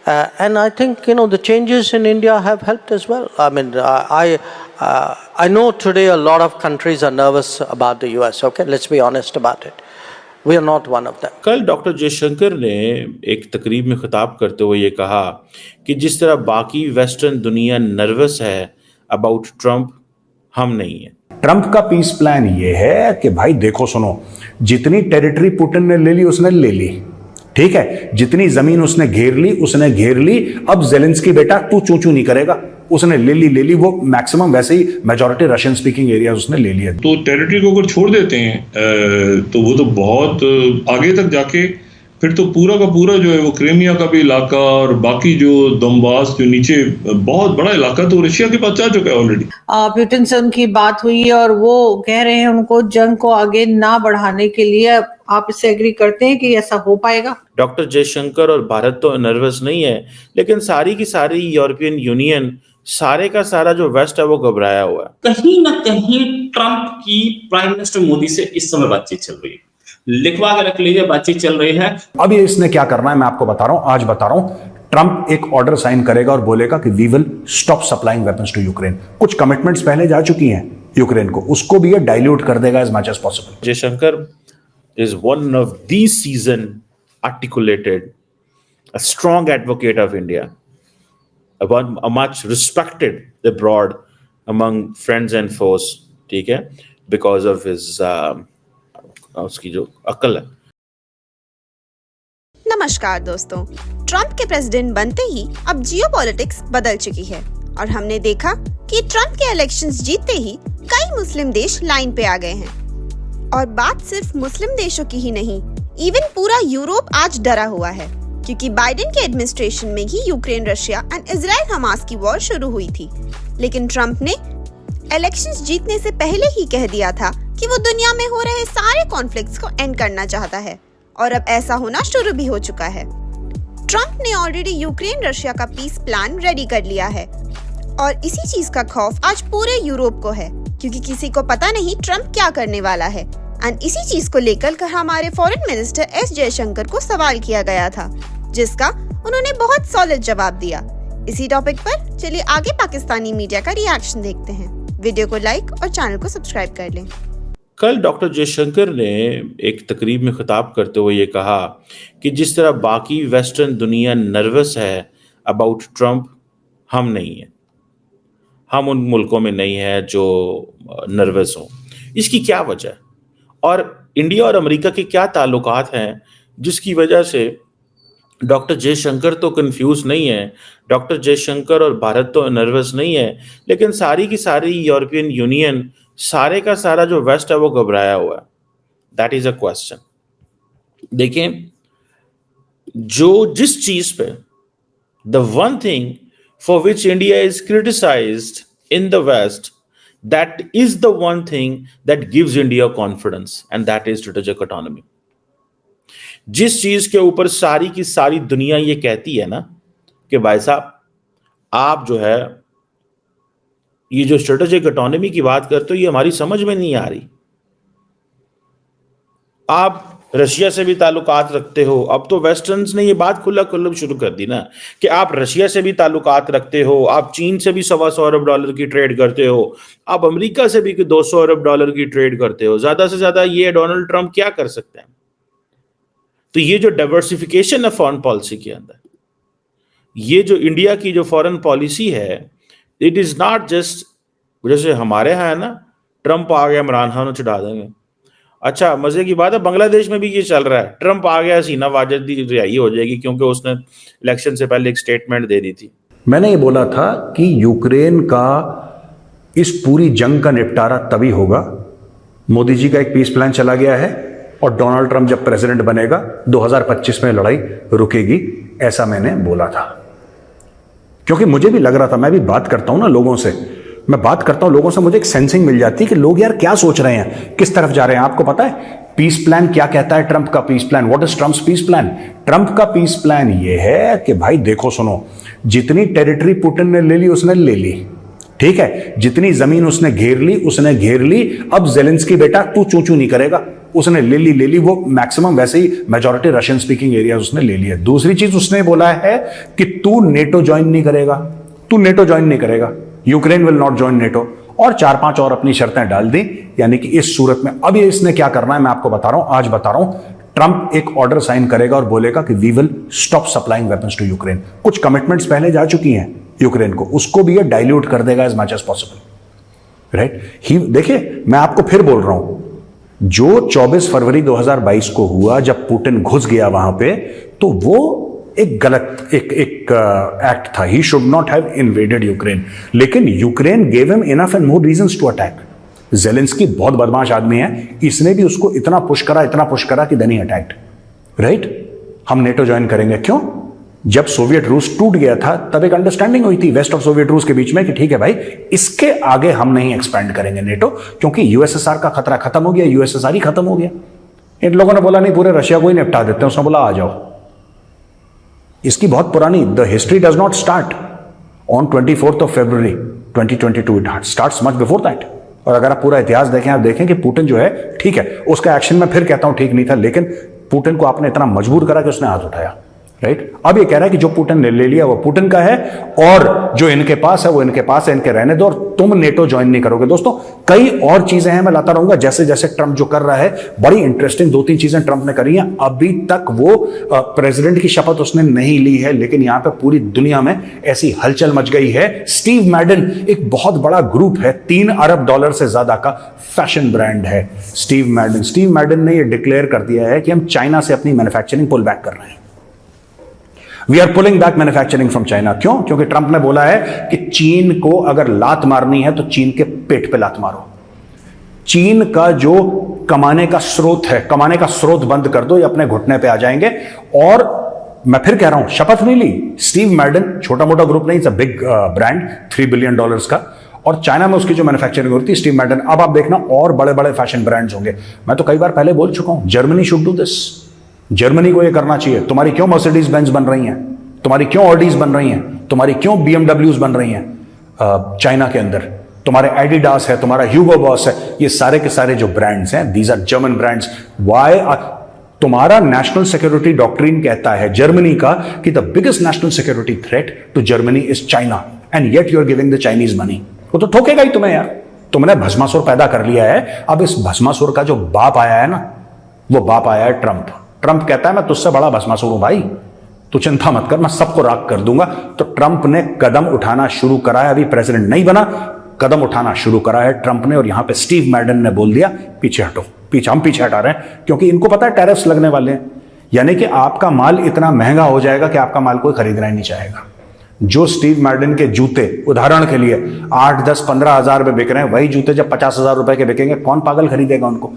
And I think, the changes in India have helped as well. I mean, I know today a lot of countries are nervous about the US, okay? Let's be honest about it. We are not one of them. कल doctor Jaishankar ने एक तकरीब में खिताब करते हुए ये कहा कि जिस तरह बाकी वेस्टर्न दुनिया नर्वस है अबाउट ट्रंप, हम नहीं है। ट्रंप का पीस प्लान ये है कि भाई देखो सुनो, जितनी टेरिटरी पुतिन ने ले ली उसने ले ली, ठीक है, जितनी जमीन उसने घेर ली उसने घेर ली, अब जेलेंस्की बेटा तू चू चू नहीं करेगा, उसने ले ली, वो मैक्सिमम वैसे ही मेजॉरिटी रशियन स्पीकिंग एरियाज उसने ले लिया। तो टेरिटरी को अगर छोड़ देते हैं तो वो तो बहुत आगे तक जाके फिर तो पूरा का पूरा जो है वो क्रीमिया का भी इलाका और बाकी जो दोनबास जो नीचे बहुत बड़ा इलाका तो रशिया के पास जा चुका है ऑलरेडी। पुतिन से उनकी बात हुई और वो कह रहे हैं उनको जंग को आगे ना बढ़ाने के लिए। आप इससे एग्री करते हैं कि ऐसा हो पाएगा? डॉक्टर जयशंकर और भारत तो नर्वस नहीं है, लेकिन सारी की सारी यूरोपियन यूनियन, सारे का सारा जो वेस्ट है वो घबराया हुआ है। कहीं ना कहीं ट्रंप की प्राइम मिनिस्टर मोदी से इस समय बातचीत चल रही है, लिखवा के रख लीजिए, बातचीत चल रही है। अब ये इसने क्या करना है मैं आपको बता रहा हूं, आज बता रहा हूं। ट्रंप एक ऑर्डर साइन करेगा और बोलेगा कि we will stop supplying weapons to Ukraine. कुछ कमिटमेंट्स पहले जा चुकी हैं यूक्रेन को, उसको भी ये डाइल्यूट कर देगा as much as possible. Jaishankar is one of the seasoned, articulated, a strong advocate of India, a much respected abroad among friends and foes, ठीक है, because of his उसकी जो अक्ल है। नमस्कार दोस्तों, ट्रंप के प्रेसिडेंट बनते ही अब जियोपॉलिटिक्स बदल चुकी है और हमने देखा कि ट्रंप के इलेक्शंस जीतते ही कई मुस्लिम देश लाइन पे आ गए हैं। और बात सिर्फ मुस्लिम देशों की ही नहीं, इवन पूरा यूरोप आज डरा हुआ है, क्योंकि बाइडेन के एडमिनिस्ट्रेशन में ही Ukraine, Russia and Israel Hamas की वॉर शुरू हुई थी। लेकिन ट्रंप ने इलेक्शंस जीतने से पहले ही कह दिया था कि वो दुनिया में हो रहे सारे कॉन्फ्लिक्ट्स को एंड करना चाहता है, और अब ऐसा होना शुरू भी हो चुका है। ट्रंप ने ऑलरेडी यूक्रेन रशिया का पीस प्लान रेडी कर लिया है और इसी चीज का खौफ आज पूरे यूरोप को है, क्योंकि किसी को पता नहीं ट्रंप क्या करने वाला है। एंड इसी चीज को लेकर हमारे फॉरेन मिनिस्टर एस जयशंकर को सवाल किया गया था, जिसका उन्होंने बहुत सॉलिड जवाब दिया। इसी टॉपिक पर चलिए आगे पाकिस्तानी मीडिया का रिएक्शन देखते हैं। वीडियो को लाइक और चैनल को सब्सक्राइब कर लें। कल डॉक्टर जयशंकर ने एक तकरीब में खिताब करते हुए ये कहा कि जिस तरह बाकी वेस्टर्न दुनिया नर्वस है अबाउट ट्रंप, हम नहीं है, हम उन मुल्कों में नहीं है जो नर्वस हों। इसकी क्या वजह है और इंडिया और अमेरिका के क्या ताल्लुकात हैं जिसकी वजह से डॉक्टर जयशंकर तो कंफ्यूज नहीं है, डॉक्टर जयशंकर और भारत तो नर्वस नहीं है, लेकिन सारी की सारी यूरोपियन यूनियन, सारे का सारा जो वेस्ट है वो घबराया हुआ है। That is a question. देखें, जो जिस चीज पे the one thing for which India is criticized in the West, that is the one thing that gives India confidence, and that is strategic autonomy. जिस चीज के ऊपर सारी की सारी दुनिया ये कहती है ना कि भाई साहब आप जो है ये जो स्ट्रेटेजिक ऑटोनॉमी की बात करते हो ये हमारी समझ में नहीं आ रही। आप रशिया से भी ताल्लुकात रखते हो, अब तो वेस्टर्न्स ने ये बात खुला शुरू कर दी ना कि आप रशिया से भी ताल्लुकात रखते हो, आप चीन से भी $125 अरब की ट्रेड करते हो, आप अमेरिका से भी $200 अरब की ट्रेड करते हो। ज्यादा से ज्यादा ये डोनाल्ड ट्रंप क्या कर सकते हैं? तो ये जो डाइवर्सिफिकेशन है फॉरेन पॉलिसी के अंदर, ये जो इंडिया की जो फॉरेन पॉलिसी है, इट इज नॉट जस्ट जैसे हमारे यहाँ है ना, ट्रंप आ गया इमरान खान को छुड़ा देंगे। अच्छा, मजे की बात है बांग्लादेश में भी ये चल रहा है, ट्रंप आ गया हसीना वाजिद की रिहाई हो जाएगी क्योंकि उसने इलेक्शन से पहले एक स्टेटमेंट दे दी थी। मैंने ये बोला था कि यूक्रेन का इस पूरी जंग का निपटारा तभी होगा, मोदी जी का एक पीस प्लान चला गया है और डोनाल्ड ट्रंप जब प्रेसिडेंट बनेगा 2025 में लड़ाई रुकेगी, ऐसा मैंने बोला था। क्योंकि मुझे भी लग रहा था, मैं भी बात करता हूं ना लोगों से, मैं बात करता हूं लोगों से, मुझे एक सेंसिंग मिल जाती है कि लोग यार क्या सोच रहे हैं, किस तरफ जा रहे हैं। आपको पता है पीस प्लान क्या कहता है? ट्रंप का peace plan, what is Trump's peace plan? Trump का पीस प्लान ये है कि भाई देखो सुनो, जितनी टेरिटरी पुतिन ने ले ली उसने ले ली, ठीक है, जितनी जमीन उसने घेर ली। अब जेलेंस्की बेटा तू चूचू नहीं करेगा, उसने ले ली वो मैक्सिमम, वैसे ही मेजॉरिटी रशियन स्पीकिंग एरियाज उसने ले लिया। दूसरी चीज उसने बोला है कि तू नेटो ज्वाइन नहीं करेगा, Ukraine will not join NATO, और 4-5 और अपनी शर्तें डाल दी। यानी कि इस सूरत में अब ये इसने क्या करना है मैं आपको बता रहा हूं, आज बता रहा हूं। ट्रंप एक ऑर्डर साइन करेगा और बोलेगा कि we will stop supplying weapons to Ukraine. कुछ कमिटमेंट्स पहले जा चुकी हैं यूक्रेन को, उसको भी ये डाइल्यूट कर देगा as much as possible, right. देखिए मैं आपको फिर बोल रहा हूं, जो 24 फरवरी 2022 को हुआ जब पुतिन घुस गया वहां पे, तो वो एक गलत एक एक्ट था। He should not have invaded Ukraine, लेकिन Ukraine gave him enough and more reasons to attack. Zelensky बहुत बदमाश आदमी है, इसने भी उसको इतना पुश करा कि देन ही अटैक्ड, राइट। हम नेटो ज्वाइन करेंगे, क्यों? जब सोवियत रूस टूट गया था तब एक अंडरस्टैंडिंग हुई थी वेस्ट और सोवियत रूस के बीच में कि ठीक है भाई, इसके आगे हम नहीं एक्सपैंड करेंगे नेटो, क्योंकि यूएसएसआर का खतरा खत्म हो गया, यूएसएसआर ही खत्म हो गया। इन लोगों ने बोला नहीं, पूरे रशिया को ही निपटा देते हैं, उसने बोला आ जाओ। इसकी बहुत पुरानी, the history does not start on 24 February 2022, it starts much before that. और अगर आप पूरा इतिहास देखें, आप देखें कि पुतिन जो है, ठीक है उसका एक्शन मैं फिर कहता हूं ठीक नहीं था, लेकिन पुतिन को आपने इतना मजबूर करा कि उसने हाथ उठाया, राइट। अब ये कह रहा है कि जो पुतिन ने ले लिया वो पुतिन का है, और जो इनके पास है वो इनके पास है, इनके रहने दो, और तुम नेटो ज्वाइन नहीं करोगे। दोस्तों कई और चीजें हैं, मैं लाता रहूंगा, जैसे जैसे ट्रंप जो कर रहा है, बड़ी इंटरेस्टिंग 2-3 चीजें ट्रंप ने करी हैं। अभी तक वो प्रेसिडेंट की शपथ उसने नहीं ली है, लेकिन यहां पे पूरी दुनिया में ऐसी हलचल मच गई है। स्टीव मैडन एक बहुत बड़ा ग्रुप है, $3 अरब से ज्यादा का फैशन ब्रांड है स्टीव मैडन ने ये डिक्लेयर कर दिया है कि हम चाइना से अपनी मैन्युफैक्चरिंग पुल बैक कर रहे हैं। We are pulling back manufacturing from China. क्यों? क्योंकि ट्रंप ने बोला है कि चीन को अगर लात मारनी है तो चीन के पेट पे लात मारो। चीन का जो कमाने का स्रोत बंद कर दो, ये अपने घुटने पे आ जाएंगे। और मैं फिर कह रहा हूं, शपथ नहीं ली स्टीव मैडन, छोटा मोटा ग्रुप नहीं, it's a big brand, $3 billion का, और चाइना में उसकी जो मैन्युफैक्चरिंग होती है स्टीव मैडन। अब आप देखना और बड़े बड़े फैशन ब्रांड्स होंगे। मैं तो कई बार पहले बोल चुका हूं, Germany should do this, Germany को ये करना चाहिए। तुम्हारी क्यों मर्सिडीज बेंज बन रही हैं, तुम्हारी क्यों ऑडीज बन रही हैं, तुम्हारी क्यों बीएमडब्ल्यूज बन रही हैं चाइना के अंदर, तुम्हारे एडिडास है, तुम्हारा ह्यूगो बॉस है, ये सारे के सारे जो ब्रांड्स हैं, these are German brands. Why? तुम्हारा नेशनल सिक्योरिटी डॉक्ट्रिन कहता है जर्मनी का कि the biggest national security threat to Germany is China, and yet you are giving the Chinese money. वो तो ठोकेगा ही तुम्हें यार, तुमने भस्मासुर पैदा कर लिया है। अब इस भस्मासुर का जो बाप आया है ना, वो बाप आया है ट्रंप। ट्रंप कहता है मैं तुझसे बड़ा भस्मासुर हूं भाई, तू चिंता मत कर, मैं सबको राख कर दूंगा। तो ट्रंप ने कदम उठाना शुरू करा है, अभी प्रेसिडेंट नहीं बना, कदम उठाना शुरू करा है ट्रंप ने। और यहां पे स्टीव मैडन ने बोल दिया पीछे हटो, हम पीछे हटा रहे हैं, क्योंकि इनको पता है टैरिफ्स लगने वाले हैं। यानी कि आपका माल इतना महंगा हो जाएगा कि आपका माल कोई खरीदना ही नहीं चाहेगा। जो स्टीव मैडन के जूते उदाहरण के लिए 8, 10, 15 हजार में बिक रहे हैं, वही जूते जब 50,000 रुपए के बिकेंगे, कौन पागल खरीदेगा उनको?